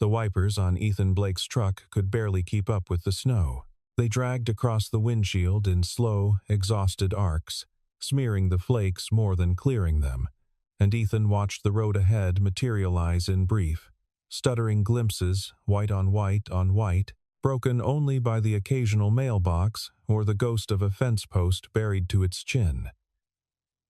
The wipers on Ethan Blake's truck could barely keep up with the snow. They dragged across the windshield in slow, exhausted arcs, smearing the flakes more than clearing them, and Ethan watched the road ahead materialize in brief, stuttering glimpses, white on white, broken only by the occasional mailbox or the ghost of a fence post buried to its chin.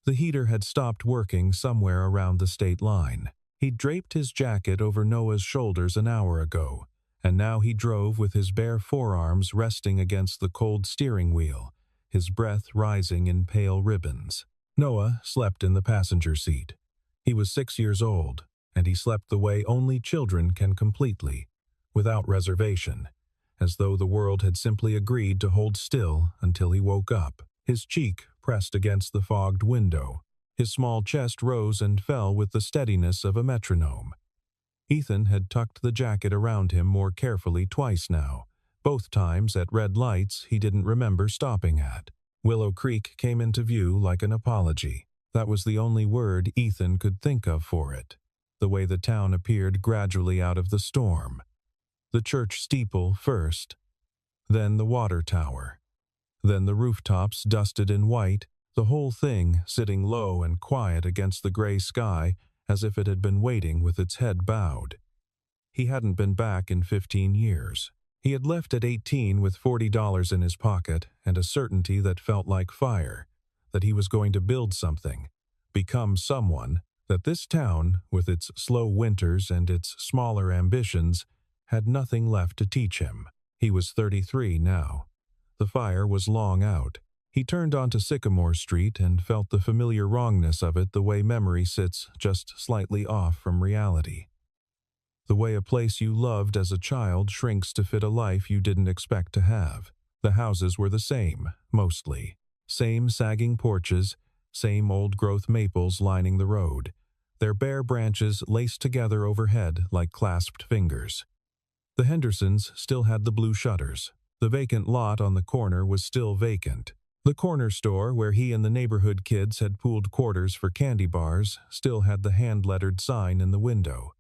The heater had stopped working somewhere around the state line. He'd draped his jacket over Noah's shoulders an hour ago, and now he drove with his bare forearms resting against the cold steering wheel, his breath rising in pale ribbons. Noah slept in the passenger seat. He was 6 years old, and he slept the way only children can completely, without reservation, as though the world had simply agreed to hold still until he woke up. His cheek pressed against the fogged window. His small chest rose and fell with the steadiness of a metronome. Ethan had tucked the jacket around him more carefully twice now, both times at red lights he didn't remember stopping at. Willow Creek came into view like an apology. That was the only word Ethan could think of for it, the way the town appeared gradually out of the storm. The church steeple first, then the water tower, then the rooftops dusted in white, the whole thing sitting low and quiet against the gray sky as if it had been waiting with its head bowed. He hadn't been back in 15 years. He had left at 18 with $40 in his pocket and a certainty that felt like fire, that he was going to build something, become someone, that this town, with its slow winters and its smaller ambitions, had nothing left to teach him. He was 33 now. The fire was long out. He turned onto Sycamore Street and felt the familiar wrongness of it the way memory sits just slightly off from reality. The way a place you loved as a child shrinks to fit a life you didn't expect to have. The houses were the same, mostly. Same sagging porches, same old-growth maples lining the road, their bare branches laced together overhead like clasped fingers. The Hendersons still had the blue shutters. The vacant lot on the corner was still vacant. The corner store where he and the neighborhood kids had pooled quarters for candy bars still had the hand-lettered sign in the window,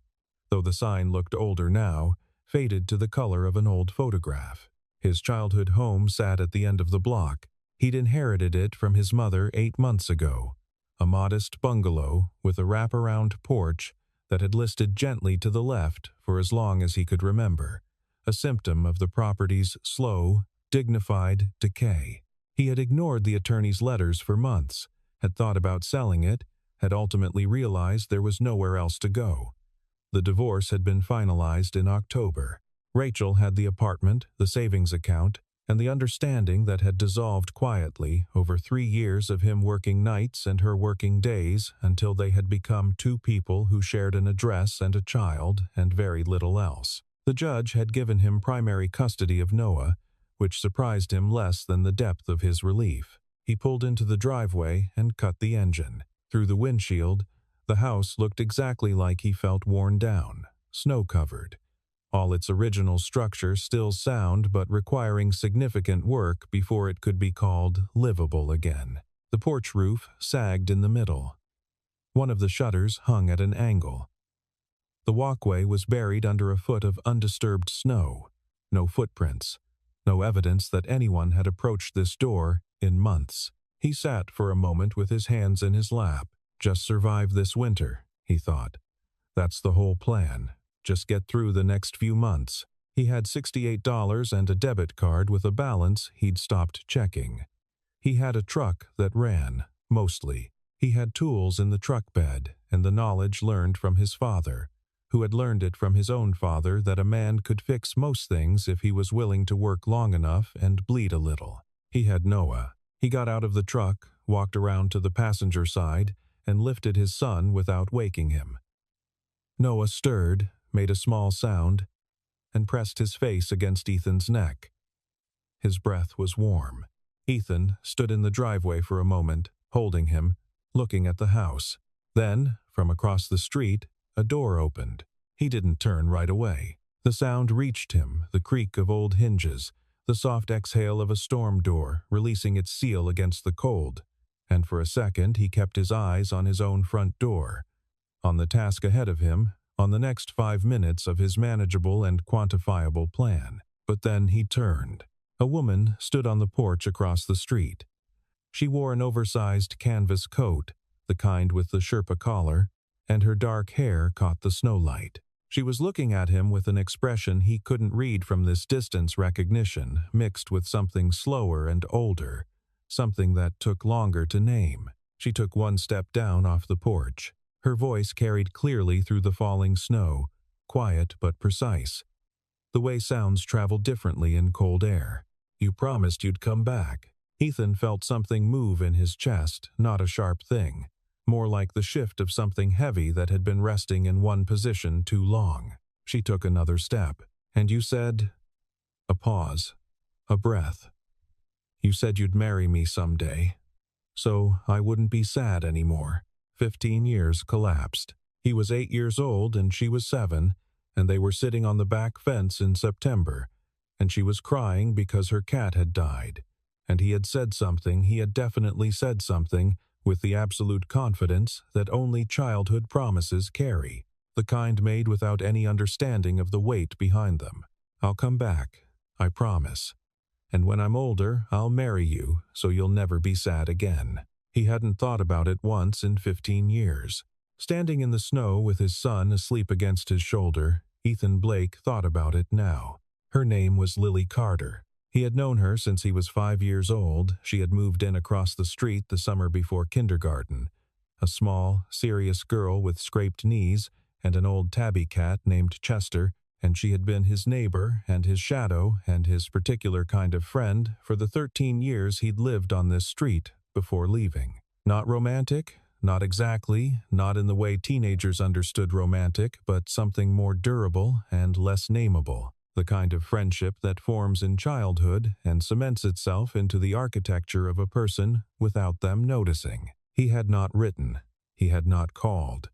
though the sign looked older now, faded to the color of an old photograph. His childhood home sat at the end of the block. He'd inherited it from his mother 8 months ago, a modest bungalow with a wraparound porch that had listed gently to the left for as long as he could remember, a symptom of the property's slow, dignified decay. He had ignored the attorney's letters for months, had thought about selling it, had ultimately realized there was nowhere else to go. The divorce had been finalized in October. Rachel had the apartment, the savings account, and the understanding that had dissolved quietly over 3 years of him working nights and her working days until they had become two people who shared an address and a child and very little else. The judge had given him primary custody of Noah, which surprised him less than the depth of his relief. He pulled into the driveway and cut the engine. Through the windshield, the house looked exactly like he felt worn down, snow-covered. All its original structure still sound but requiring significant work before it could be called livable again. The porch roof sagged in the middle. One of the shutters hung at an angle. The walkway was buried under a foot of undisturbed snow. No footprints. No evidence that anyone had approached this door in months. He sat for a moment with his hands in his lap. Just survive this winter, he thought. That's the whole plan. Just get through the next few months. He had $68 and a debit card with a balance he'd stopped checking. He had a truck that ran, mostly. He had tools in the truck bed and the knowledge learned from his father, who had learned it from his own father that a man could fix most things if he was willing to work long enough and bleed a little. He had Noah. He got out of the truck, walked around to the passenger side, and lifted his son without waking him. Noah stirred, made a small sound, and pressed his face against Ethan's neck. His breath was warm. Ethan stood in the driveway for a moment, holding him, looking at the house. Then, from across the street, a door opened. He didn't turn right away. The sound reached him, the creak of old hinges, the soft exhale of a storm door releasing its seal against the cold, and for a second he kept his eyes on his own front door, on the task ahead of him, on the next 5 minutes of his manageable and quantifiable plan. But then he turned. A woman stood on the porch across the street. She wore an oversized canvas coat, the kind with the Sherpa collar, and her dark hair caught the snowlight. She was looking at him with an expression he couldn't read from this distance, recognition mixed with something slower and older, something that took longer to name. She took one step down off the porch. Her voice carried clearly through the falling snow, quiet but precise. The way sounds travel differently in cold air. "You promised you'd come back." Ethan felt something move in his chest, not a sharp thing, more like the shift of something heavy that had been resting in one position too long. She took another step. "And you said—" A pause. A breath. "You said you'd marry me someday. So I wouldn't be sad anymore." 15 years collapsed. He was 8 years old and she was 7, and they were sitting on the back fence in September, and she was crying because her cat had died. And he had definitely said something, with the absolute confidence that only childhood promises carry, the kind made without any understanding of the weight behind them. "I'll come back, I promise. And when I'm older, I'll marry you, so you'll never be sad again." He hadn't thought about it once in 15 years. Standing in the snow with his son asleep against his shoulder, Ethan Blake thought about it now. Her name was Lily Carter. He had known her since he was 5 years old. She had moved in across the street the summer before kindergarten. A small, serious girl with scraped knees and an old tabby cat named Chester, and she had been his neighbor and his shadow and his particular kind of friend for the 13 years he'd lived on this street before leaving. Not romantic, not exactly, not in the way teenagers understood romantic, but something more durable and less nameable. The kind of friendship that forms in childhood and cements itself into the architecture of a person without them noticing. He had not written. He had not called.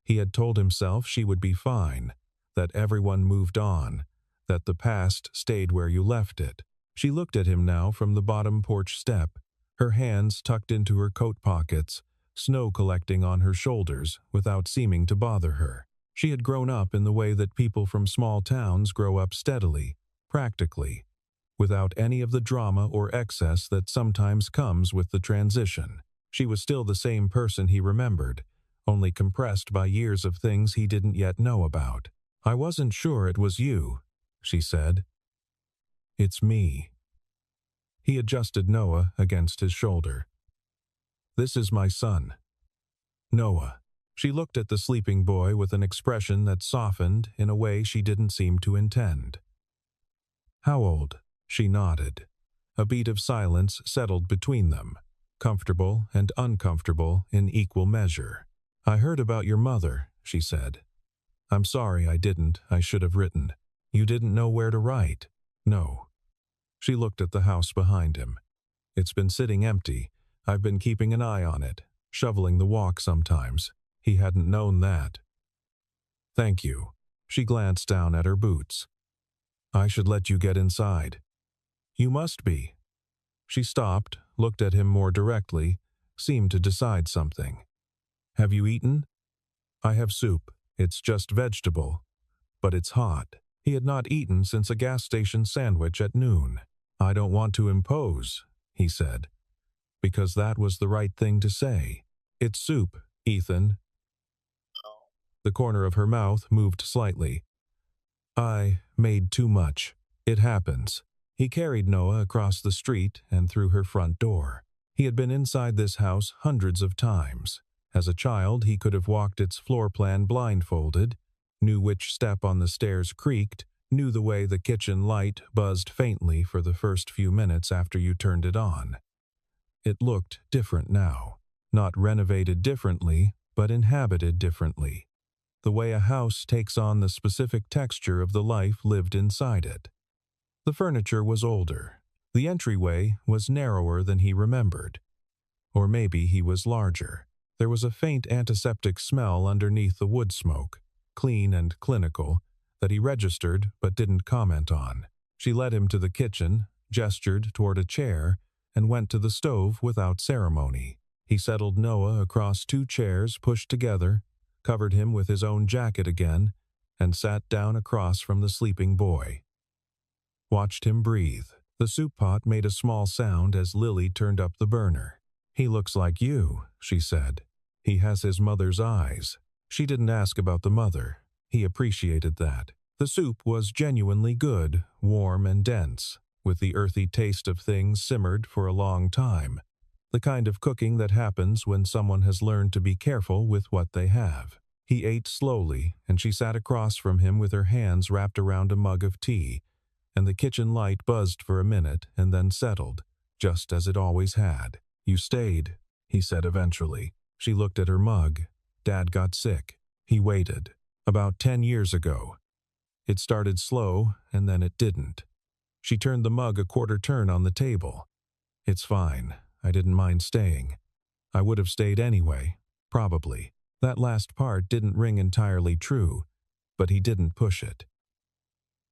He had told himself she would be fine, that everyone moved on, that the past stayed where you left it. She looked at him now from the bottom porch step, her hands tucked into her coat pockets, snow collecting on her shoulders without seeming to bother her. She had grown up in the way that people from small towns grow up steadily, practically, without any of the drama or excess that sometimes comes with the transition. She was still the same person he remembered, only compressed by years of things he didn't yet know about. "I wasn't sure it was you," she said. "It's me." He adjusted Noah against his shoulder. "This is my son, Noah." She looked at the sleeping boy with an expression that softened in a way she didn't seem to intend. "How old?" She nodded. A beat of silence settled between them, comfortable and uncomfortable in equal measure. "I heard about your mother," she said. "I'm sorry I didn't. I should have written." "You didn't know where to write?" "No." She looked at the house behind him. "It's been sitting empty. I've been keeping an eye on it, shoveling the walk sometimes." He hadn't known that. "Thank you." She glanced down at her boots. "I should let you get inside." "You must be." She stopped, looked at him more directly, seemed to decide something. "Have you eaten?" "I have soup. It's just vegetable. But it's hot." He had not eaten since a gas station sandwich at noon. "I don't want to impose," he said, because that was the right thing to say. "It's soup, Ethan." The corner of her mouth moved slightly. "I made too much. It happens." He carried Noah across the street and through her front door. He had been inside this house hundreds of times. As a child, he could have walked its floor plan blindfolded, knew which step on the stairs creaked, knew the way the kitchen light buzzed faintly for the first few minutes after you turned it on. It looked different now. Not renovated differently, but inhabited differently. The way a house takes on the specific texture of the life lived inside it. The furniture was older. The entryway was narrower than he remembered. Or maybe he was larger. There was a faint antiseptic smell underneath the wood smoke, clean and clinical, that he registered but didn't comment on. She led him to the kitchen, gestured toward a chair, and went to the stove without ceremony. He settled Noah across 2 chairs pushed together, covered him with his own jacket again, and sat down across from the sleeping boy. Watched him breathe. The soup pot made a small sound as Lily turned up the burner. "He looks like you," she said. "He has his mother's eyes." She didn't ask about the mother. He appreciated that. The soup was genuinely good, warm and dense, with the earthy taste of things simmered for a long time. The kind of cooking that happens when someone has learned to be careful with what they have. He ate slowly, and she sat across from him with her hands wrapped around a mug of tea, and the kitchen light buzzed for a minute and then settled, just as it always had. "You stayed," he said eventually. She looked at her mug. "Dad got sick." He waited. "About 10 years ago. It started slow, and then it didn't." She turned the mug a quarter turn on the table. "It's fine. I didn't mind staying. I would have stayed anyway, probably." That last part didn't ring entirely true, but he didn't push it.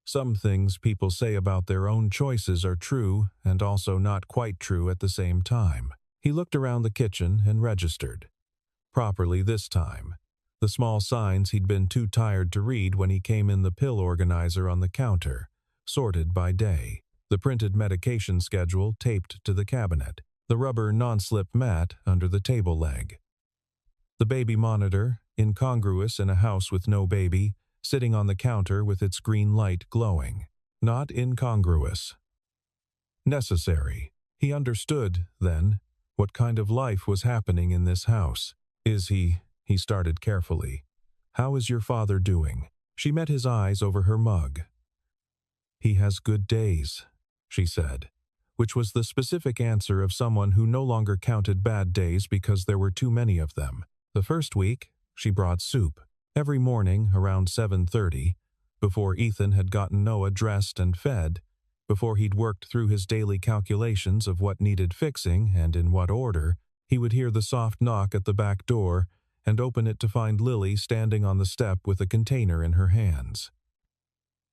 Some things people say about their own choices are true and also not quite true at the same time. He looked around the kitchen and registered. Properly this time. The small signs he'd been too tired to read when he came in, the pill organizer on the counter, sorted by day, the printed medication schedule taped to the cabinet, the rubber non-slip mat under the table leg. The baby monitor, incongruous in a house with no baby, sitting on the counter with its green light glowing. Not incongruous. Necessary. He understood, then, what kind of life was happening in this house. He started carefully. "How is your father doing?" She met his eyes over her mug. "He has good days," she said, which was the specific answer of someone who no longer counted bad days because there were too many of them. The first week, she brought soup. Every morning around 7:30, before Ethan had gotten Noah dressed and fed, before he'd worked through his daily calculations of what needed fixing and in what order, he would hear the soft knock at the back door and open it to find Lily standing on the step with a container in her hands.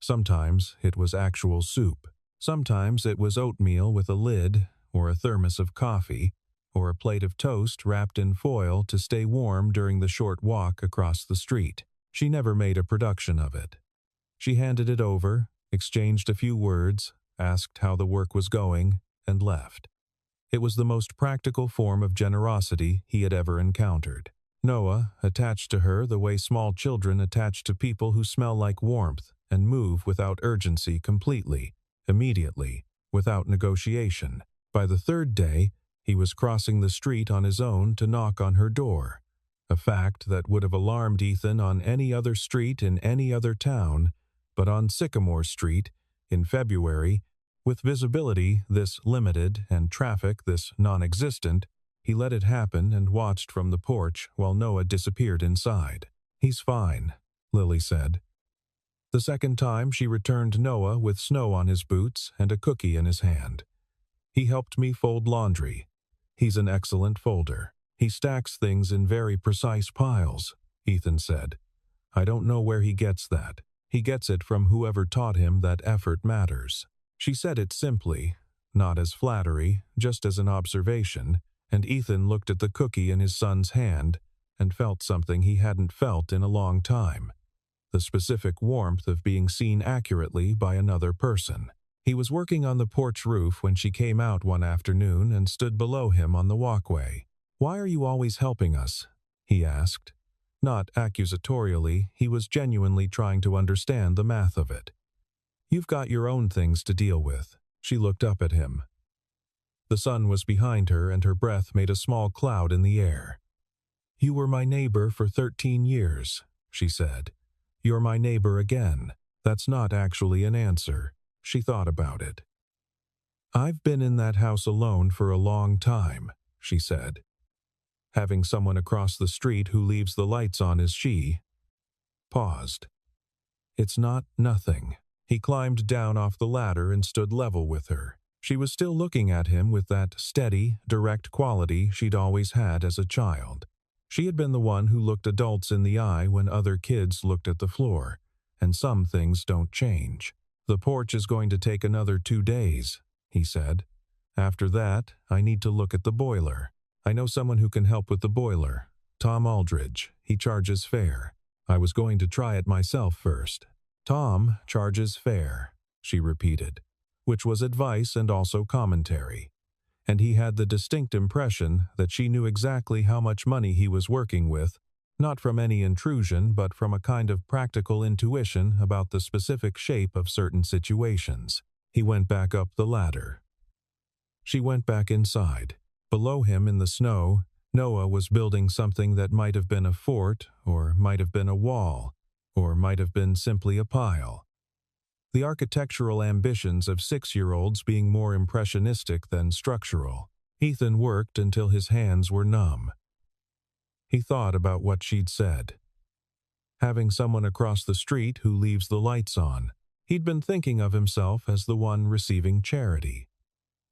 Sometimes it was actual soup. Sometimes it was oatmeal with a lid, or a thermos of coffee, or a plate of toast wrapped in foil to stay warm during the short walk across the street. She never made a production of it. She handed it over, exchanged a few words, asked how the work was going, and left. It was the most practical form of generosity he had ever encountered. Noah attached to her the way small children attach to people who smell like warmth and move without urgency completely, immediately, without negotiation. By the third day, he was crossing the street on his own to knock on her door, a fact that would have alarmed Ethan on any other street in any other town, but on Sycamore Street, in February, with visibility this limited and traffic this non-existent, he let it happen and watched from the porch while Noah disappeared inside. "He's fine," Lily said. The second time she returned Noah with snow on his boots and a cookie in his hand. "He helped me fold laundry. He's an excellent folder. He stacks things in very precise piles," Ethan said. "I don't know where he gets that. He gets it from whoever taught him that effort matters." She said it simply, not as flattery, just as an observation, and Ethan looked at the cookie in his son's hand and felt something he hadn't felt in a long time. The specific warmth of being seen accurately by another person. He was working on the porch roof when she came out one afternoon and stood below him on the walkway. "Why are you always helping us?" he asked. Not accusatorially, he was genuinely trying to understand the math of it. "You've got your own things to deal with." She looked up at him. The sun was behind her and her breath made a small cloud in the air. "You were my neighbor for 13 years, she said. "You're my neighbor again." That's not actually an answer. She thought about it. "I've been in that house alone for a long time," she said. "Having someone across the street who leaves the lights on is she." Paused. "It's not nothing." He climbed down off the ladder and stood level with her. She was still looking at him with that steady, direct quality she'd always had as a child. She had been the one who looked adults in the eye when other kids looked at the floor, and some things don't change. "The porch is going to take another 2 days, he said. "After that, I need to look at the boiler. I know someone who can help with the boiler. Tom Aldridge. He charges fare. I was going to try it myself first. Tom charges fare, she repeated, which was advice and also commentary. And he had the distinct impression that she knew exactly how much money he was working with, not from any intrusion but from a kind of practical intuition about the specific shape of certain situations. He went back up the ladder. She went back inside. Below him in the snow, Noah was building something that might have been a fort, or might have been a wall, or might have been simply a pile. The architectural ambitions of 6-year-olds being more impressionistic than structural. Ethan worked until his hands were numb. He thought about what she'd said. Having someone across the street who leaves the lights on. He'd been thinking of himself as the one receiving charity.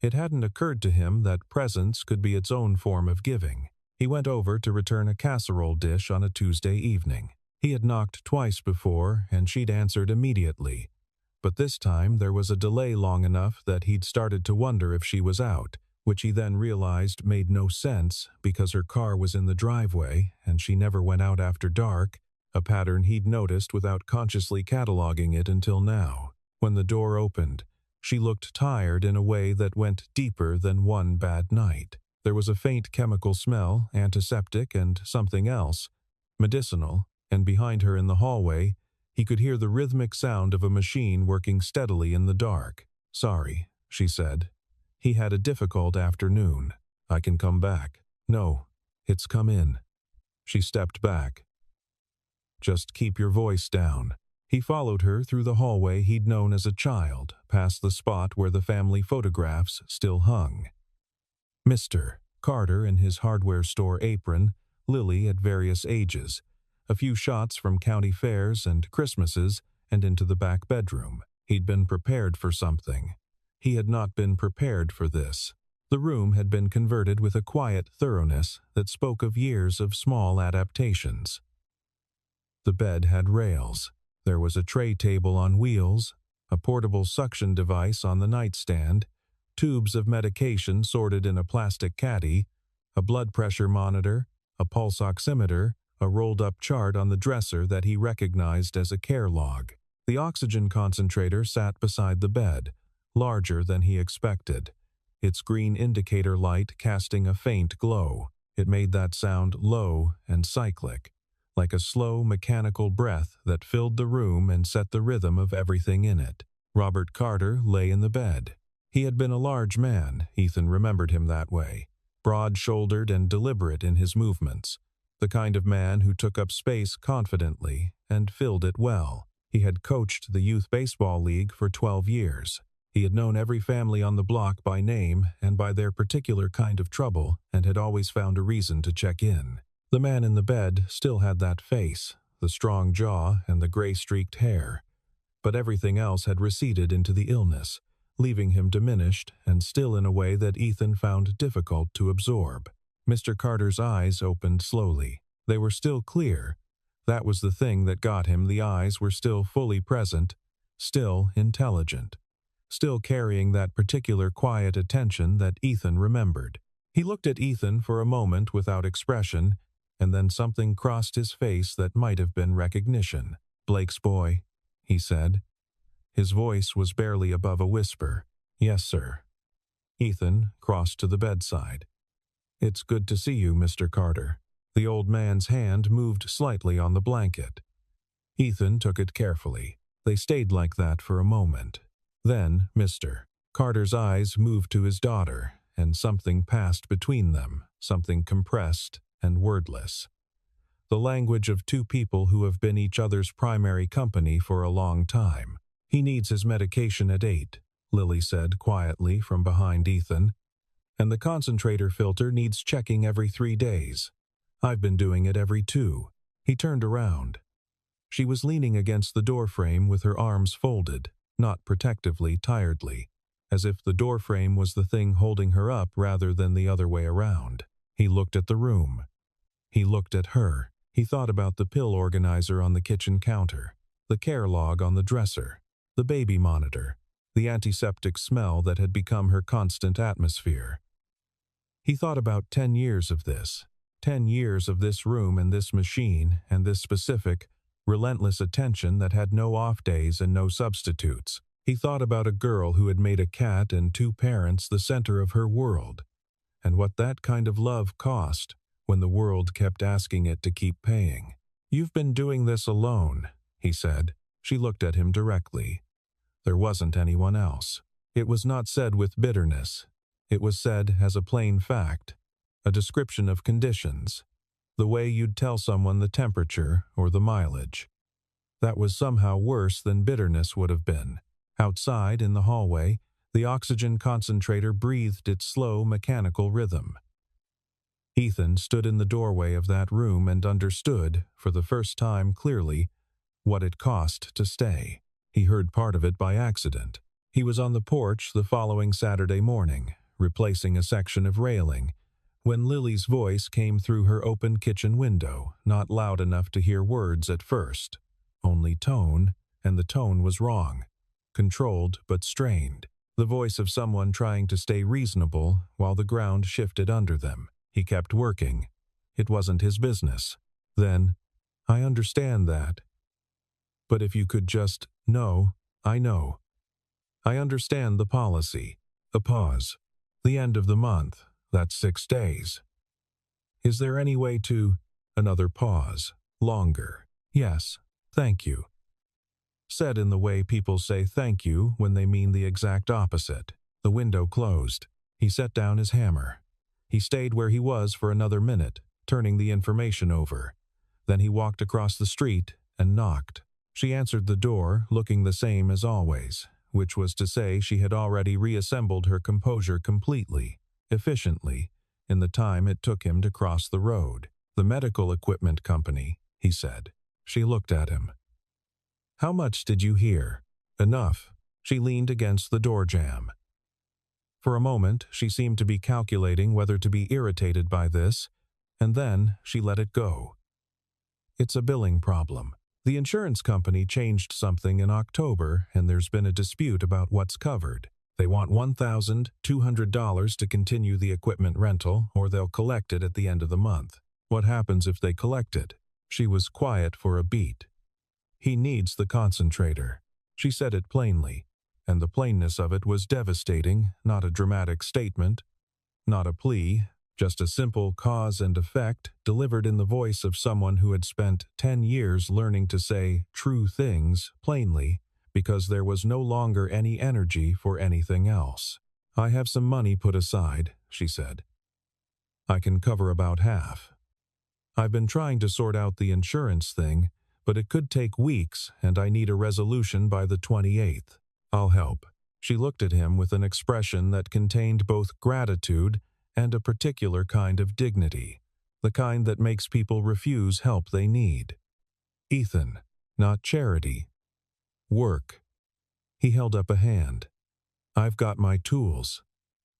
It hadn't occurred to him that presence could be its own form of giving. He went over to return a casserole dish on a Tuesday evening. He had knocked twice before, and she'd answered immediately. But this time there was a delay long enough that he'd started to wonder if she was out, which he then realized made no sense because her car was in the driveway and she never went out after dark, a pattern he'd noticed without consciously cataloging it until now. When the door opened, she looked tired in a way that went deeper than one bad night. There was a faint chemical smell, antiseptic and something else, medicinal, and behind her in the hallway, he could hear the rhythmic sound of a machine working steadily in the dark. "Sorry," she said. "He had a difficult afternoon. I can come back." "No, it's come in." She stepped back. "Just keep your voice down." He followed her through the hallway he'd known as a child, past the spot where the family photographs still hung. Mr. Carter in his hardware store apron, Lily at various ages, a few shots from county fairs and Christmases, and into the back bedroom. He'd been prepared for something. He had not been prepared for this. The room had been converted with a quiet thoroughness that spoke of years of small adaptations. The bed had rails. There was a tray table on wheels, a portable suction device on the nightstand, tubes of medication sorted in a plastic caddy, a blood pressure monitor, a pulse oximeter, a rolled-up chart on the dresser that he recognized as a care log. The oxygen concentrator sat beside the bed, larger than he expected, its green indicator light casting a faint glow. It made that sound low and cyclic, like a slow mechanical breath that filled the room and set the rhythm of everything in it. Robert Carter lay in the bed. He had been a large man, Ethan remembered him that way, broad-shouldered and deliberate in his movements, the kind of man who took up space confidently and filled it well. He had coached the youth baseball league for 12 years. He had known every family on the block by name and by their particular kind of trouble and had always found a reason to check in. The man in the bed still had that face, the strong jaw and the gray-streaked hair, but everything else had receded into the illness, leaving him diminished and still in a way that Ethan found difficult to absorb. Mr. Carter's eyes opened slowly. They were still clear. That was the thing that got him. The eyes were still fully present, still intelligent, still carrying that particular quiet attention that Ethan remembered. He looked at Ethan for a moment without expression, and then something crossed his face that might have been recognition. "Blake's boy," he said. His voice was barely above a whisper. "Yes, sir." Ethan crossed to the bedside. "It's good to see you, Mr. Carter." The old man's hand moved slightly on the blanket. Ethan took it carefully. They stayed like that for a moment. Then Mr. Carter's eyes moved to his daughter, and something passed between them, something compressed and wordless. The language of two people who have been each other's primary company for a long time. "He needs his medication at 8, Lily said quietly from behind Ethan. "And the concentrator filter needs checking every 3 days. I've been doing it every 2. He turned around. She was leaning against the doorframe with her arms folded, not protectively, tiredly, as if the doorframe was the thing holding her up rather than the other way around. He looked at the room. He looked at her. He thought about the pill organizer on the kitchen counter, the care log on the dresser, the baby monitor, the antiseptic smell that had become her constant atmosphere. He thought about 10 years of this. 10 years of this room and this machine and this specific, relentless attention that had no off days and no substitutes. He thought about a girl who had made a cat and two parents the center of her world, and what that kind of love cost when the world kept asking it to keep paying. "You've been doing this alone," he said. She looked at him directly. There wasn't anyone else. It was not said with bitterness. It was said as a plain fact, a description of conditions, the way you'd tell someone the temperature or the mileage. That was somehow worse than bitterness would have been. Outside, in the hallway, the oxygen concentrator breathed its slow, mechanical rhythm. Ethan stood in the doorway of that room and understood, for the first time clearly, what it cost to stay. He heard part of it by accident. He was on the porch the following Saturday morning, replacing a section of railing, when Lily's voice came through her open kitchen window, not loud enough to hear words at first. Only tone, and the tone was wrong. Controlled but strained. The voice of someone trying to stay reasonable while the ground shifted under them. He kept working. It wasn't his business. Then, "I understand that. But if you could just, no, I know. I understand the policy." A pause. "The end of the month. That's 6 days. Is there any way to—" Another pause. Longer. "Yes, thank you." Said in the way people say thank you when they mean the exact opposite. The window closed. He set down his hammer. He stayed where he was for another minute, turning the information over. Then he walked across the street and knocked. She answered the door, looking the same as always, which was to say she had already reassembled her composure completely, efficiently, in the time it took him to cross the road. "The medical equipment company," he said. She looked at him. "How much did you hear?" "Enough." She leaned against the door jamb. For a moment, she seemed to be calculating whether to be irritated by this, and then she let it go. "It's a billing problem. The insurance company changed something in October, and there's been a dispute about what's covered. They want $1,200 to continue the equipment rental, or they'll collect it at the end of the month. What happens if they collect it?" She was quiet for a beat. "He needs the concentrator." She said it plainly, and the plainness of it was devastating, not a dramatic statement, not a plea, just a simple cause and effect delivered in the voice of someone who had spent 10 years learning to say true things plainly because there was no longer any energy for anything else. "I have some money put aside," she said. "I can cover about half. I've been trying to sort out the insurance thing, but it could take weeks, and I need a resolution by the 28th. I'll help." She looked at him with an expression that contained both gratitude and a particular kind of dignity, the kind that makes people refuse help they need. "Ethan, not charity. Work." He held up a hand. "I've got my tools.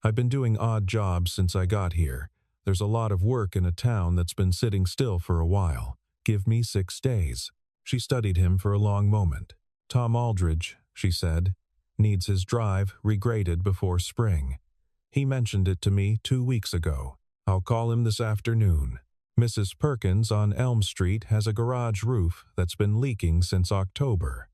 I've been doing odd jobs since I got here. There's a lot of work in a town that's been sitting still for a while. Give me 6 days." She studied him for a long moment. "Tom Aldridge," she said, "needs his drive regraded before spring. He mentioned it to me 2 weeks ago. I'll call him this afternoon. Mrs. Perkins on Elm Street has a garage roof that's been leaking since October.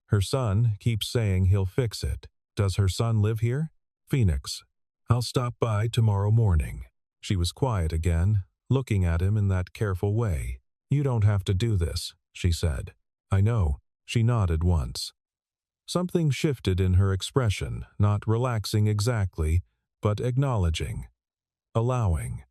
Her son keeps saying he'll fix it. Does her son live here?" "Phoenix. I'll stop by tomorrow morning." She was quiet again, looking at him in that careful way. "You don't have to do this," she said. "I know." She nodded once. Something shifted in her expression, not relaxing exactly, but acknowledging, allowing.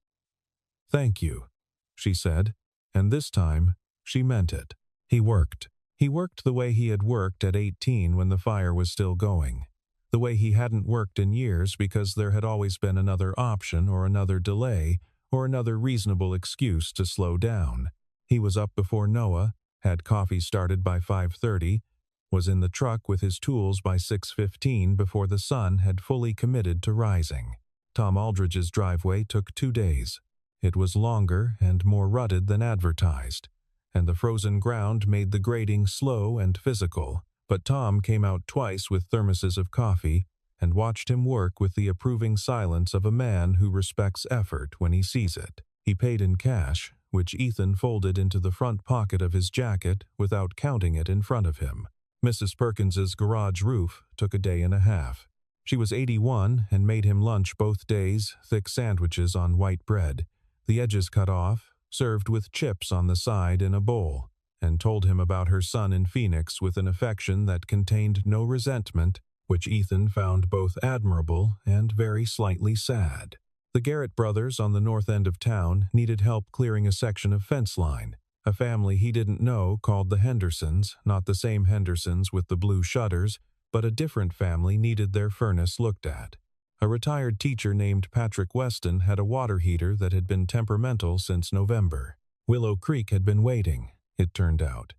"Thank you," she said, and this time she meant it. He worked. He worked the way he had worked at 18 when the fire was still going. The way he hadn't worked in years because there had always been another option or another delay or another reasonable excuse to slow down. He was up before Noah, had coffee started by 5:30, was in the truck with his tools by 6:15 before the sun had fully committed to rising. Tom Aldridge's driveway took 2 days. It was longer and more rutted than advertised, and the frozen ground made the grading slow and physical, but Tom came out twice with thermoses of coffee and watched him work with the approving silence of a man who respects effort when he sees it. He paid in cash, which Ethan folded into the front pocket of his jacket without counting it in front of him. Mrs. Perkins's garage roof took a day and a half. She was 81 and made him lunch both days, thick sandwiches on white bread, the edges cut off, served with chips on the side in a bowl, and told him about her son in Phoenix with an affection that contained no resentment, which Ethan found both admirable and very slightly sad. The Garrett brothers on the north end of town needed help clearing a section of fence line. A family he didn't know called the Hendersons, not the same Hendersons with the blue shutters, but a different family needed their furnace looked at. A retired teacher named Patrick Weston had a water heater that had been temperamental since November. Willow Creek had been waiting, it turned out.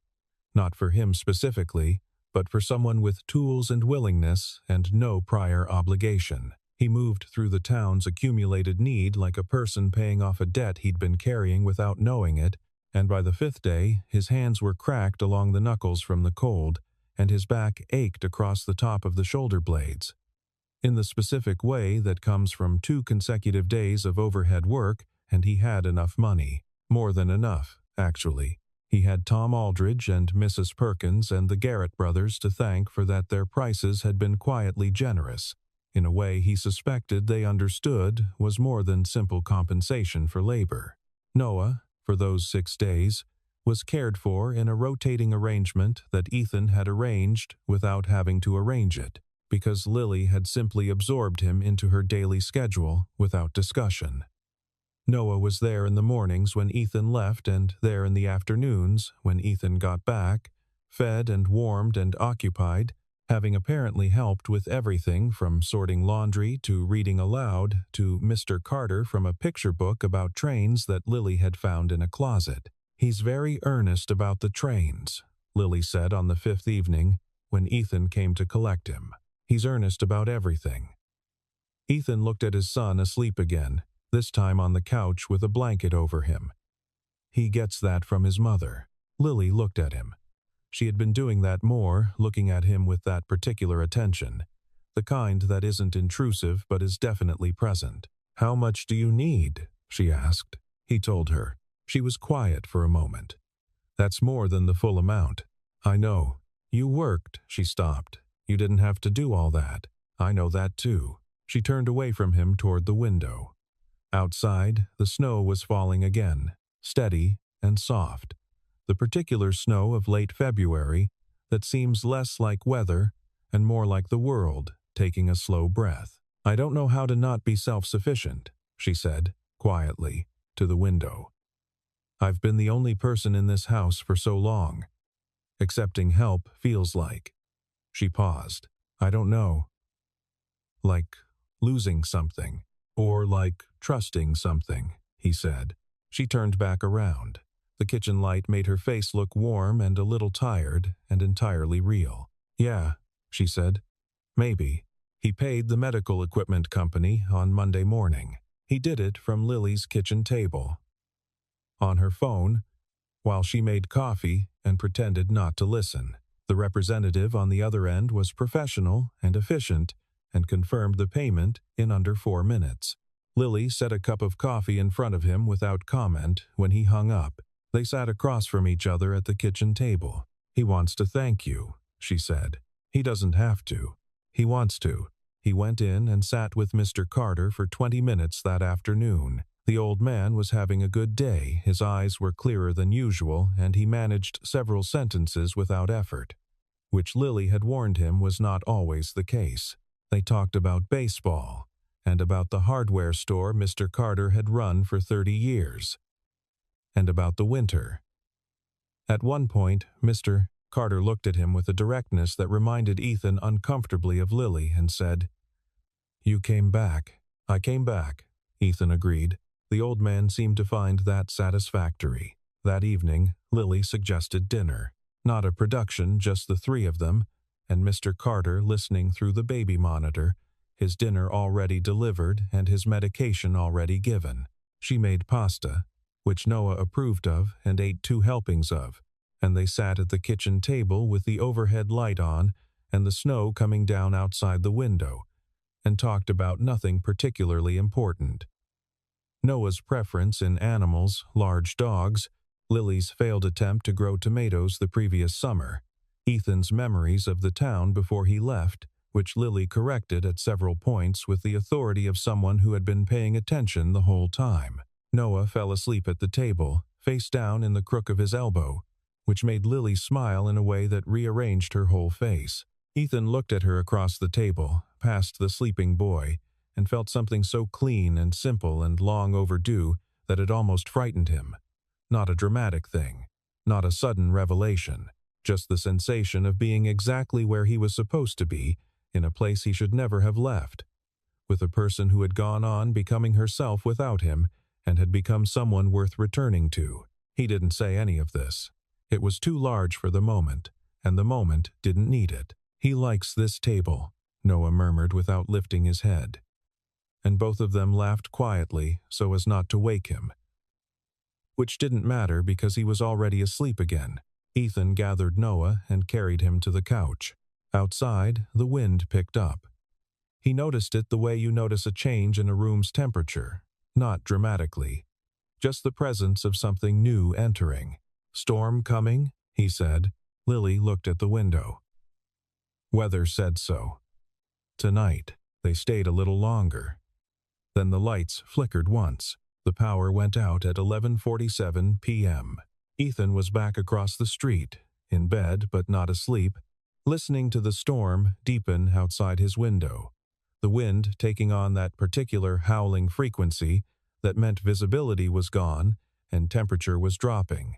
Not for him specifically, but for someone with tools and willingness and no prior obligation. He moved through the town's accumulated need like a person paying off a debt he'd been carrying without knowing it, and by the 5th day, his hands were cracked along the knuckles from the cold, and his back ached across the top of the shoulder blades. In the specific way that comes from 2 consecutive days of overhead work, and he had enough money. More than enough, actually. He had Tom Aldridge and Mrs. Perkins and the Garrett brothers to thank for that their prices had been quietly generous, in a way he suspected they understood was more than simple compensation for labor. Noah, for those 6 days, was cared for in a rotating arrangement that Ethan had arranged without having to arrange it, because Lily had simply absorbed him into her daily schedule without discussion. Noah was there in the mornings when Ethan left and there in the afternoons when Ethan got back, fed and warmed and occupied, having apparently helped with everything from sorting laundry to reading aloud to Mr. Carter from a picture book about trains that Lily had found in a closet. "He's very earnest about the trains," Lily said on the 5th evening when Ethan came to collect him. "He's earnest about everything." Ethan looked at his son asleep again, this time on the couch with a blanket over him. "He gets that from his mother." Lily looked at him. She had been doing that more, looking at him with that particular attention, the kind that isn't intrusive but is definitely present. "How much do you need?" she asked. He told her. She was quiet for a moment. "That's more than the full amount." "I know. You worked," she stopped. "You didn't have to do all that. I know that too." She turned away from him toward the window. Outside, the snow was falling again, steady and soft. The particular snow of late February that seems less like weather and more like the world taking a slow breath. "I don't know how to not be self-sufficient," she said, quietly, to the window. "I've been the only person in this house for so long. Accepting help feels like." She paused. "I don't know. Like losing something, or like trusting something," he said. She turned back around. The kitchen light made her face look warm and a little tired and entirely real. "Yeah," she said. "Maybe." He paid the medical equipment company on Monday morning. He did it from Lily's kitchen table, on her phone, while she made coffee and pretended not to listen. The representative on the other end was professional and efficient and confirmed the payment in under 4 minutes. Lily set a cup of coffee in front of him without comment when he hung up. They sat across from each other at the kitchen table. "He wants to thank you," she said. "He doesn't have to. He wants to." He went in and sat with Mr. Carter for 20 minutes that afternoon. The old man was having a good day, his eyes were clearer than usual, and he managed several sentences without effort, which Lily had warned him was not always the case. They talked about baseball, and about the hardware store Mr. Carter had run for 30 years, and about the winter. At one point, Mr. Carter looked at him with a directness that reminded Ethan uncomfortably of Lily and said, "You came back." "I came back," Ethan agreed. The old man seemed to find that satisfactory. That evening, Lily suggested dinner. Not a production, just the 3 of them, and Mr. Carter listening through the baby monitor, his dinner already delivered and his medication already given. She made pasta, which Noah approved of and ate 2 helpings of, and they sat at the kitchen table with the overhead light on and the snow coming down outside the window, and talked about nothing particularly important. Noah's preference in animals, large dogs, Lily's failed attempt to grow tomatoes the previous summer, Ethan's memories of the town before he left, which Lily corrected at several points with the authority of someone who had been paying attention the whole time. Noah fell asleep at the table, face down in the crook of his elbow, which made Lily smile in a way that rearranged her whole face. Ethan looked at her across the table, past the sleeping boy, and felt something so clean and simple and long overdue that it almost frightened him. Not a dramatic thing, not a sudden revelation, just the sensation of being exactly where he was supposed to be, in a place he should never have left, with a person who had gone on becoming herself without him and had become someone worth returning to. He didn't say any of this. It was too large for the moment, and the moment didn't need it. "He likes this table," Noah murmured without lifting his head. And both of them laughed quietly so as not to wake him. Which didn't matter because he was already asleep again. Ethan gathered Noah and carried him to the couch. Outside, the wind picked up. He noticed it the way you notice a change in a room's temperature, not dramatically. Just the presence of something new entering. "Storm coming?" he said. Lily looked at the window. Weather said so. Tonight, they stayed a little longer. Then the lights flickered once. The power went out at 11:47 p.m. Ethan was back across the street, in bed but not asleep, listening to the storm deepen outside his window, the wind taking on that particular howling frequency that meant visibility was gone and temperature was dropping,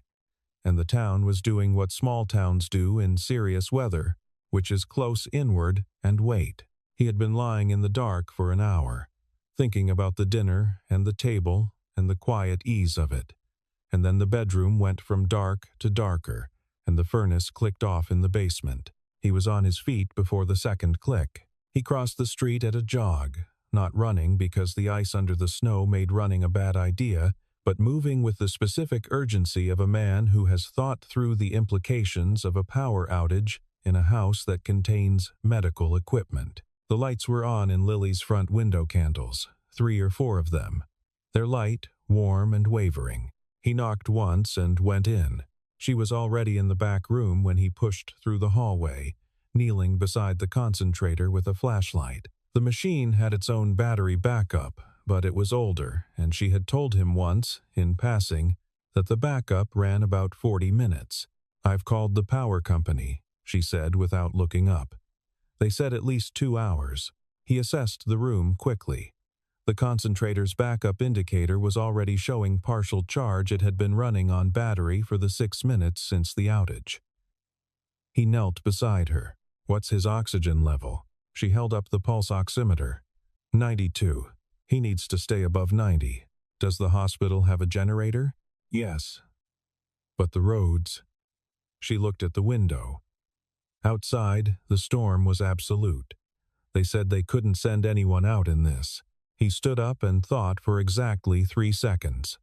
and the town was doing what small towns do in serious weather, which is close inward and wait. He had been lying in the dark for an hour, thinking about the dinner and the table and the quiet ease of it, and then the bedroom went from dark to darker, and the furnace clicked off in the basement. He was on his feet before the second click. He crossed the street at a jog, not running because the ice under the snow made running a bad idea, but moving with the specific urgency of a man who has thought through the implications of a power outage in a house that contains medical equipment. The lights were on in Lily's front window candles, 3 or 4 of them. Their light, warm and wavering. He knocked once and went in. She was already in the back room when he pushed through the hallway, kneeling beside the concentrator with a flashlight. The machine had its own battery backup, but it was older, and she had told him once, in passing, that the backup ran about 40 minutes. "I've called the power company," she said without looking up. They said at least 2 hours. He assessed the room quickly. The concentrator's backup indicator was already showing partial charge. It had been running on battery for the 6 minutes since the outage. He knelt beside her. "What's his oxygen level?" She held up the pulse oximeter. 92. He needs to stay above 90. "Does the hospital have a generator?" "Yes." "But the roads?" She looked at the window. Outside, the storm was absolute. They said they couldn't send anyone out in this. He stood up and thought for exactly 3 seconds.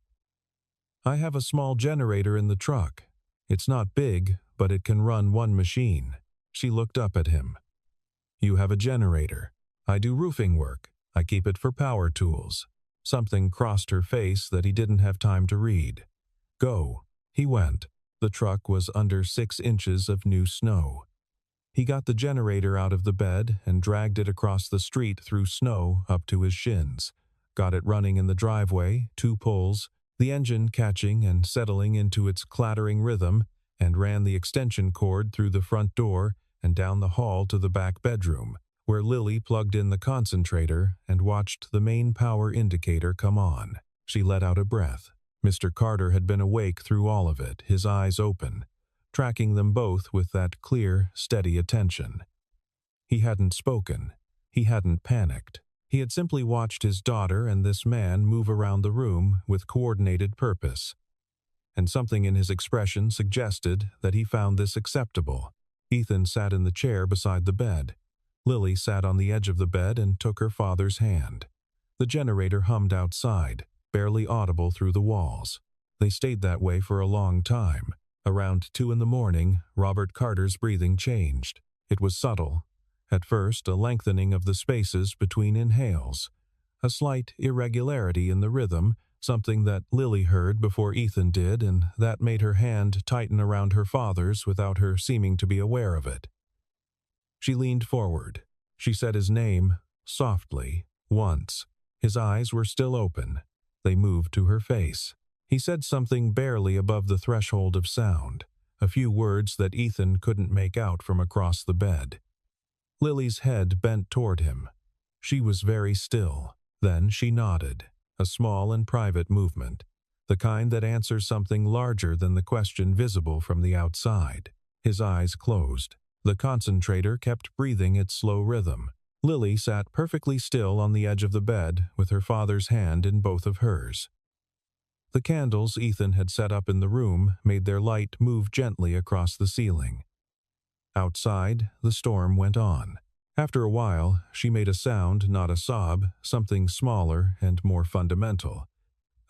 "I have a small generator in the truck. It's not big, but it can run 1 machine." She looked up at him. "You have a generator. I do roofing work. I keep it for power tools." Something crossed her face that he didn't have time to read. "Go." He went. The truck was under 6 inches of new snow. He got the generator out of the bed and dragged it across the street through snow up to his shins. Got it running in the driveway, 2 pulls, the engine catching and settling into its clattering rhythm, and ran the extension cord through the front door and down the hall to the back bedroom, where Lily plugged in the concentrator and watched the main power indicator come on. She let out a breath. Mr. Carter had been awake through all of it, his eyes open, tracking them both with that clear, steady attention. He hadn't spoken. He hadn't panicked. He had simply watched his daughter and this man move around the room with coordinated purpose. And something in his expression suggested that he found this acceptable. Ethan sat in the chair beside the bed. Lily sat on the edge of the bed and took her father's hand. The generator hummed outside, barely audible through the walls. They stayed that way for a long time. Around 2 in the morning, Robert Carter's breathing changed. It was subtle. At first, a lengthening of the spaces between inhales, a slight irregularity in the rhythm, something that Lily heard before Ethan did, and that made her hand tighten around her father's without her seeming to be aware of it. She leaned forward. She said his name, softly, once. His eyes were still open. They moved to her face. He said something barely above the threshold of sound, a few words that Ethan couldn't make out from across the bed. Lily's head bent toward him. She was very still. Then she nodded, a small and private movement, the kind that answers something larger than the question visible from the outside. His eyes closed. The concentrator kept breathing its slow rhythm. Lily sat perfectly still on the edge of the bed with her father's hand in both of hers. The candles Ethan had set up in the room made their light move gently across the ceiling. Outside, the storm went on. After a while, she made a sound, not a sob, something smaller and more fundamental.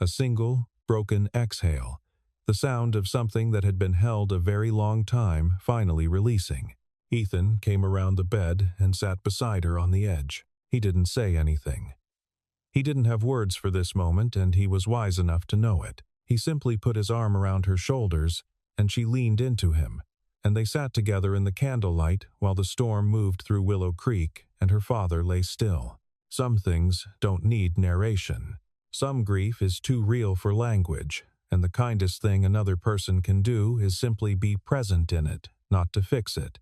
A single, broken exhale, the sound of something that had been held a very long time finally releasing. Ethan came around the bed and sat beside her on the edge. He didn't say anything. He didn't have words for this moment, and he was wise enough to know it. He simply put his arm around her shoulders, and she leaned into him, and they sat together in the candlelight while the storm moved through Willow Creek and her father lay still. Some things don't need narration. Some grief is too real for language, and the kindest thing another person can do is simply be present in it, not to fix it,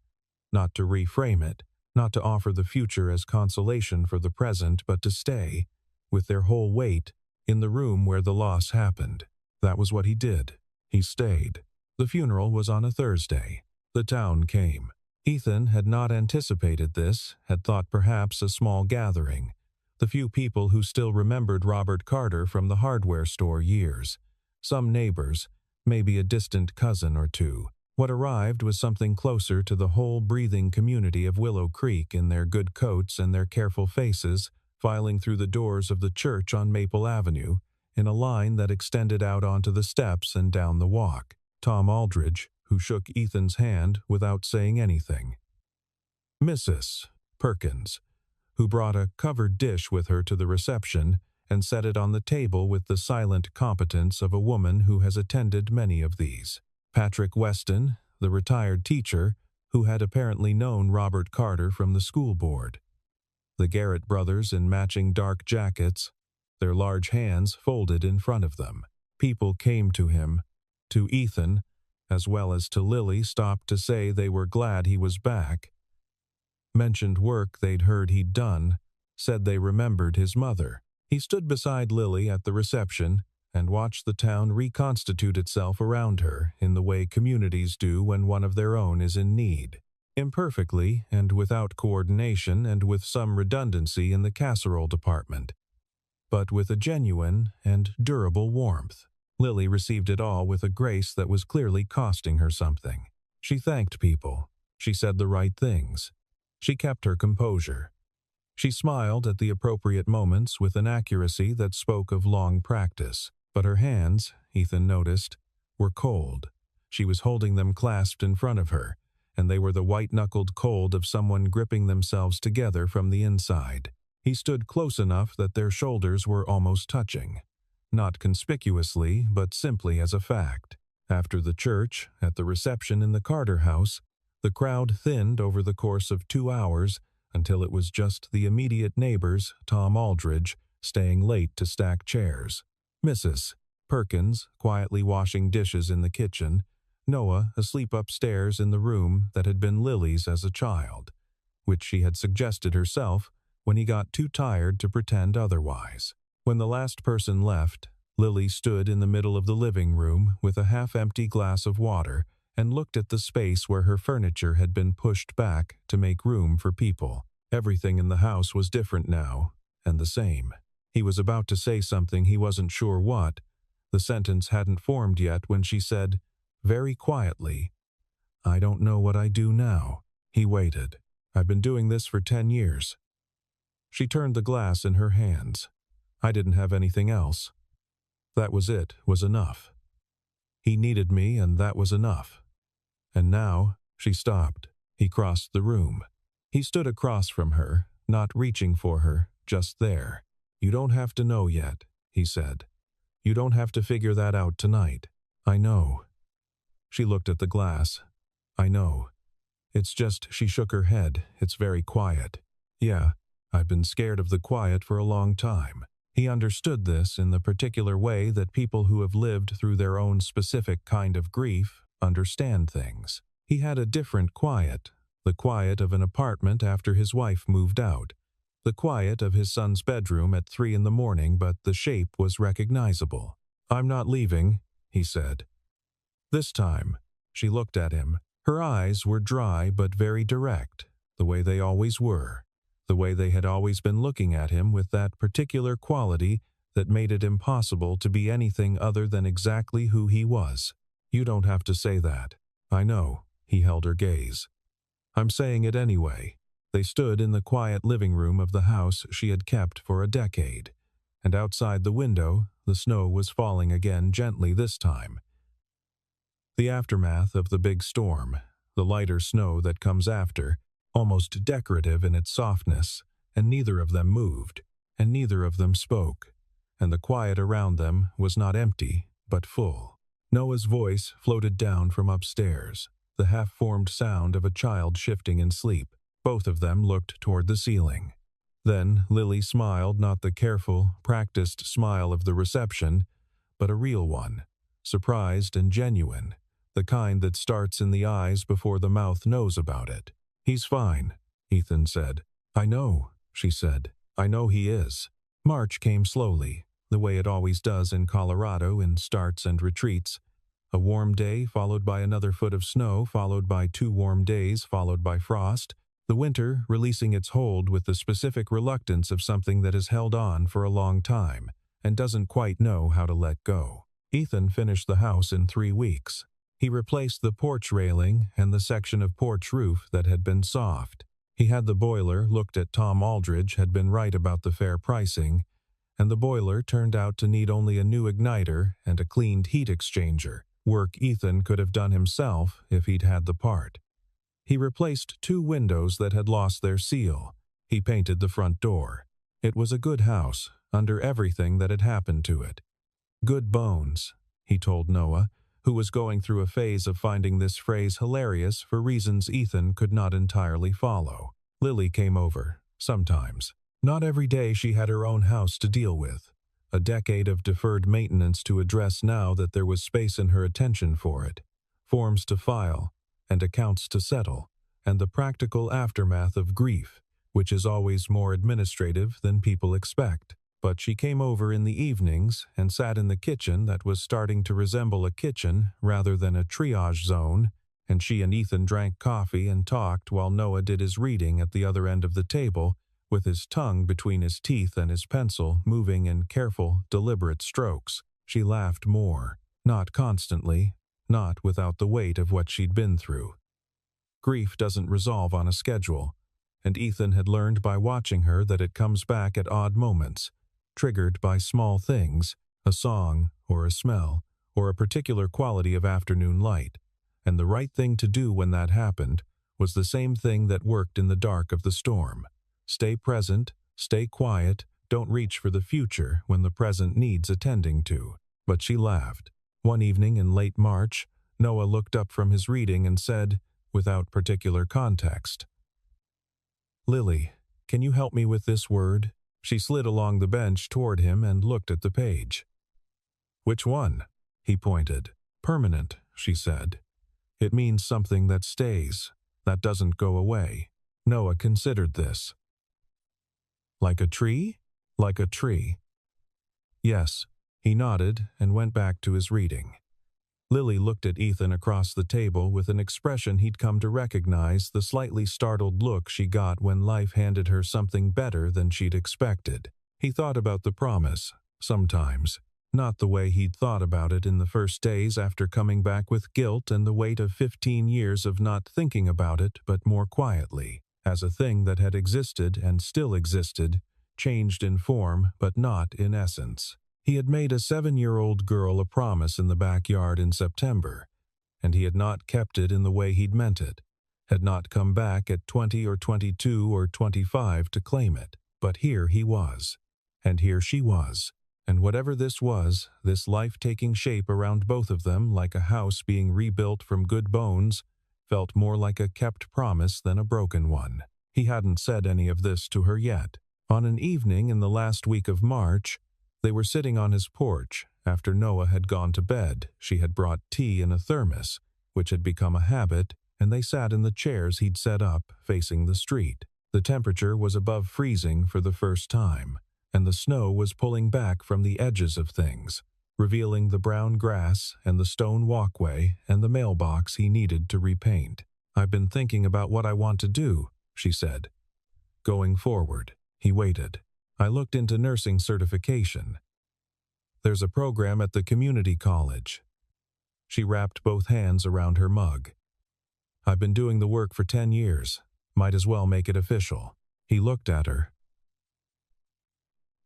not to reframe it, not to offer the future as consolation for the present, but to stay, with their whole weight, in the room where the loss happened. That was what he did. He stayed. The funeral was on a Thursday. The town came. Ethan had not anticipated this, had thought perhaps a small gathering. The few people who still remembered Robert Carter from the hardware store years. Some neighbors, maybe a distant cousin or two. What arrived was something closer to the whole breathing community of Willow Creek in their good coats and their careful faces, filing through the doors of the church on Maple Avenue, in a line that extended out onto the steps and down the walk. Tom Aldridge, who shook Ethan's hand without saying anything. Mrs. Perkins, who brought a covered dish with her to the reception and set it on the table with the silent competence of a woman who has attended many of these. Patrick Weston, the retired teacher, who had apparently known Robert Carter from the school board. The Garrett brothers in matching dark jackets, their large hands folded in front of them. People came to him, to Ethan, as well as to Lily, stopped to say they were glad he was back. Mentioned work they'd heard he'd done, said they remembered his mother. He stood beside Lily at the reception and watched the town reconstitute itself around her in the way communities do when one of their own is in need. Imperfectly and without coordination and with some redundancy in the casserole department, but with a genuine and durable warmth. Lily received it all with a grace that was clearly costing her something. She thanked people. She said the right things. She kept her composure. She smiled at the appropriate moments with an accuracy that spoke of long practice. But her hands, Ethan noticed, were cold. She was holding them clasped in front of her, and they were the white-knuckled cold of someone gripping themselves together from the inside. He stood close enough that their shoulders were almost touching. Not conspicuously, but simply as a fact. After the church, at the reception in the Carter house, the crowd thinned over the course of 2 hours until it was just the immediate neighbors, Tom Aldridge, staying late to stack chairs. Mrs. Perkins, quietly washing dishes in the kitchen, Noah asleep upstairs in the room that had been Lily's as a child, which she had suggested herself when he got too tired to pretend otherwise. When the last person left, Lily stood in the middle of the living room with a half-empty glass of water and looked at the space where her furniture had been pushed back to make room for people. Everything in the house was different now, and the same. He was about to say something he wasn't sure what. The sentence hadn't formed yet when she said, very quietly, "I don't know what I do now." He waited. "I've been doing this for 10 years. She turned the glass in her hands. I didn't have anything else. That was it, was enough. He needed me, and that was enough. And now, she stopped. He crossed the room. He stood across from her, not reaching for her, just there. "You don't have to know yet," he said. You don't have to figure that out tonight. I know. She looked at the glass. I know. It's just she shook her head. It's very quiet. Yeah, I've been scared of the quiet for a long time. He understood this in the particular way that people who have lived through their own specific kind of grief understand things. He had a different quiet, the quiet of an apartment after his wife moved out, the quiet of his son's bedroom at 3 in the morning, but the shape was recognizable. I'm not leaving, he said. This time, she looked at him. Her eyes were dry but very direct, the way they always were, the way they had always been looking at him with that particular quality that made it impossible to be anything other than exactly who he was. You don't have to say that. I know, he held her gaze. I'm saying it anyway. They stood in the quiet living room of the house she had kept for a decade, and outside the window, the snow was falling again gently this time. The aftermath of the big storm, the lighter snow that comes after, almost decorative in its softness, and neither of them moved, and neither of them spoke, and the quiet around them was not empty, but full. Noah's voice floated down from upstairs, the half-formed sound of a child shifting in sleep. Both of them looked toward the ceiling. Then Lily smiled, not the careful, practiced smile of the reception, but a real one, surprised and genuine, the kind that starts in the eyes before the mouth knows about it. He's fine, Ethan said. I know, she said. I know he is. March came slowly, the way it always does in Colorado in starts and retreats. A warm day followed by another foot of snow, followed by 2 warm days, followed by frost. The winter releasing its hold with the specific reluctance of something that has held on for a long time and doesn't quite know how to let go. Ethan finished the house in 3 weeks. He replaced the porch railing and the section of porch roof that had been soft. He had the boiler looked at. Tom Aldridge had been right about the fair pricing, and the boiler turned out to need only a new igniter and a cleaned heat exchanger, work Ethan could have done himself if he'd had the part. He replaced 2 windows that had lost their seal. He painted the front door. It was a good house, under everything that had happened to it. Good bones, he told Noah, who was going through a phase of finding this phrase hilarious for reasons Ethan could not entirely follow. Lily came over, sometimes. Not every day. She had her own house to deal with, a decade of deferred maintenance to address now that there was space in her attention for it, forms to file, and accounts to settle, and the practical aftermath of grief, which is always more administrative than people expect. But she came over in the evenings and sat in the kitchen that was starting to resemble a kitchen rather than a triage zone, and she and Ethan drank coffee and talked while Noah did his reading at the other end of the table, with his tongue between his teeth and his pencil moving in careful, deliberate strokes. She laughed more, not constantly, not without the weight of what she'd been through. Grief doesn't resolve on a schedule, and Ethan had learned by watching her that it comes back at odd moments, triggered by small things, a song or a smell, or a particular quality of afternoon light, and the right thing to do when that happened was the same thing that worked in the dark of the storm. Stay present, stay quiet, don't reach for the future when the present needs attending to. But she laughed. One evening in late March, Noah looked up from his reading and said, without particular context, "Lily, can you help me with this word?" She slid along the bench toward him and looked at the page. "Which one?" He pointed. "Permanent," she said. "It means something that stays, that doesn't go away." Noah considered this. "Like a tree?" "Like a tree." "Yes." He nodded and went back to his reading. Lily looked at Ethan across the table with an expression he'd come to recognize, the slightly startled look she got when life handed her something better than she'd expected. He thought about the promise, sometimes, not the way he'd thought about it in the first days after coming back with guilt and the weight of 15 years of not thinking about it, but more quietly, as a thing that had existed and still existed, changed in form but not in essence. He had made a 7-year-old girl a promise in the backyard in September, and he had not kept it in the way he'd meant it, had not come back at 20 or 22 or 25 to claim it. But here he was, and here she was, And whatever this was, this life taking shape around both of them like a house being rebuilt from good bones, felt more like a kept promise than a broken one. He hadn't said any of this to her yet. On an evening in the last week of March, they were sitting on his porch. After Noah had gone to bed, she had brought tea in a thermos, which had become a habit, and they sat in the chairs he'd set up, facing the street. The temperature was above freezing for the first time, and the snow was pulling back from the edges of things, revealing the brown grass and the stone walkway and the mailbox he needed to repaint. "I've been thinking about what I want to do," she said. Going forward, he waited. "I looked into nursing certification. There's a program at the community college." She wrapped both hands around her mug. "I've been doing the work for 10 years. Might as well make it official." He looked at her.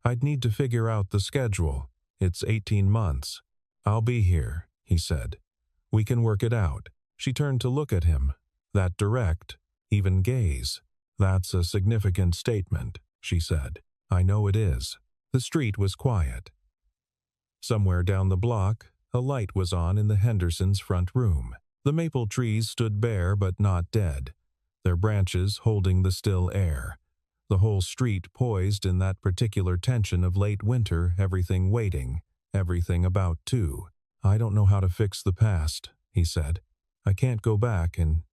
"I'd need to figure out the schedule. It's 18 months. I'll be here," he said. "We can work it out." She turned to look at him. That direct, even gaze. "That's a significant statement," she said. "I know it is." The street was quiet. Somewhere down the block, a light was on in the Hendersons' front room. The maple trees stood bare but not dead, their branches holding the still air. The whole street poised in that particular tension of late winter, everything waiting, everything about to. "I don't know how to fix the past," he said. "I can't go back and—"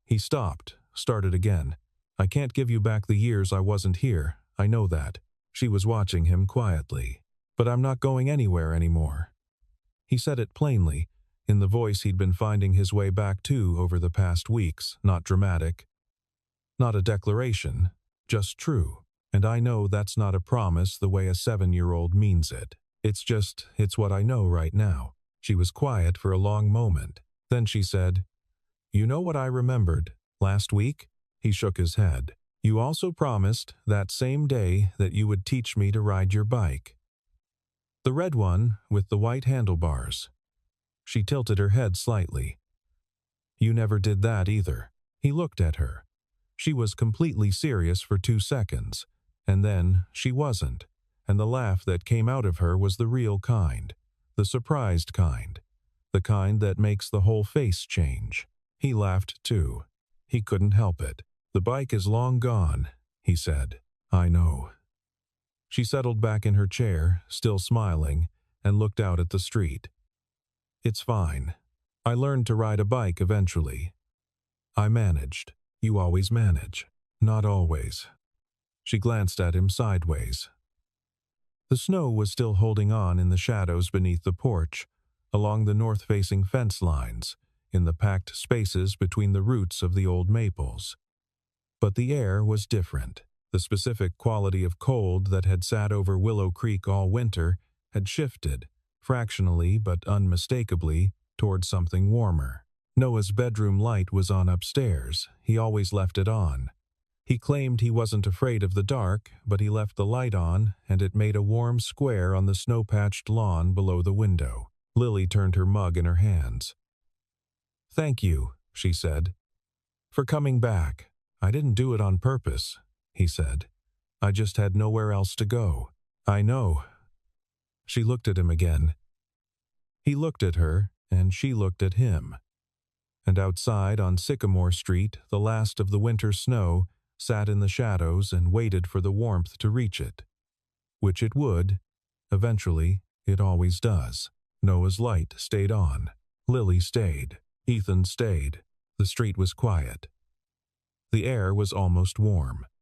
He stopped, started again. "I can't give you back the years I wasn't here, I know that." She was watching him quietly. "But I'm not going anywhere anymore." He said it plainly, in the voice he'd been finding his way back to over the past weeks, not dramatic. Not a declaration, just true. And I know that's not a promise the way a 7-year-old means it. It's what I know right now. She was quiet for a long moment. Then she said, "You know what I remembered? Last week?" He shook his head. "You also promised that same day that you would teach me to ride your bike. The red one with the white handlebars." She tilted her head slightly. "You never did that either." He looked at her. She was completely serious for 2 seconds, and then she wasn't, and the laugh that came out of her was the real kind, the surprised kind, the kind that makes the whole face change. He laughed too. He couldn't help it. "The bike is long gone," he said. "I know." She settled back in her chair, still smiling, and looked out at the street. "It's fine. I learned to ride a bike eventually. I managed. You always manage." "Not always." She glanced at him sideways. The snow was still holding on in the shadows beneath the porch, along the north-facing fence lines, in the packed spaces between the roots of the old maples. But the air was different. The specific quality of cold that had sat over Willow Creek all winter had shifted, fractionally but unmistakably, toward something warmer. Noah's bedroom light was on upstairs. He always left it on. He claimed he wasn't afraid of the dark, but he left the light on, and it made a warm square on the snow-patched lawn below the window. Lily turned her mug in her hands. "Thank you," she said, "for coming back. I didn't do it on purpose," he said. "I just had nowhere else to go." "I know." She looked at him again. He looked at her, and she looked at him. And outside on Sycamore Street, the last of the winter snow sat in the shadows and waited for the warmth to reach it. Which it would. Eventually, it always does. Noah's light stayed on. Lily stayed. Ethan stayed. The street was quiet. The air was almost warm.